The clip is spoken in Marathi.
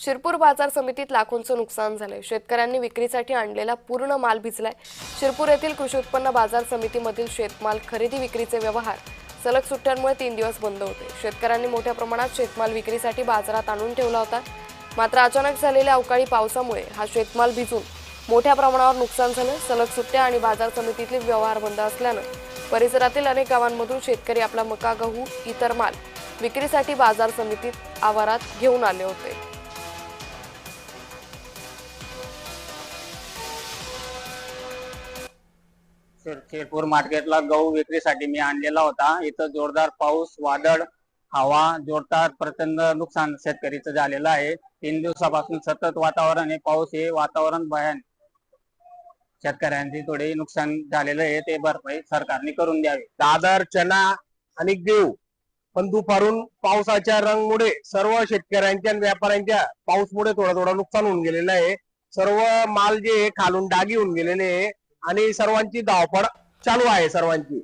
शिरपूर बाजार समितीत लाखोंचं नुकसान झालंय। शेतकऱ्यांनी विक्रीसाठी आणलेला पूर्ण माल भिजलाय। शिरपूर येथील कृषी उत्पन्न बाजार समितीमधील शेतमाल खरेदी विक्रीचे व्यवहार सलग सुट्ट्यांमुळे 3 दिवस बंद होते। शेतकऱ्यांनी मोठ्या प्रमाणात शेतमाल विक्रीसाठी बाजारात आणून ठेवला होता। मात्र अचानक झालेल्या अवकाळी पावसामुळे हा शेतमाल भिजून मोठ्या प्रमाणावर नुकसान झालं। सलग सुट्ट्या आणि बाजार समितीतले व्यवहार बंद असल्यानं परिसरातील अनेक गावांमधून शेतकरी आपला मका, गहू, इतर माल विक्रीसाठी बाजार समितीत आवारात घेऊन आले होते। शिरपूर मार्केटला गहू विक्रीसाठी मी आणलेला होता। इथं जोरदार पाऊस, वादळ, हवा, जोरदार प्रचंड नुकसान शेतकरीचं झालेलं आहे। 3 दिवसापासून सतत वातावरण आहे, पाऊस हे वातावरण भयान शेतकऱ्यांची थोडे नुकसान झालेलं आहे, ते भरपाई सरकारने करून द्यावी। दादर, चना आणि गहू पण दुपारून पावसाच्या रंगमुळे सर्व शेतकऱ्यांच्या आणि व्यापाऱ्यांच्या पाऊसमुळे थोडं नुकसान होऊन गेलेलं आहे। सर्व माल जे खालून डागी होऊन गेलेले आहे आणि सर्वांची धावपळ चालू आहे सर्वांची।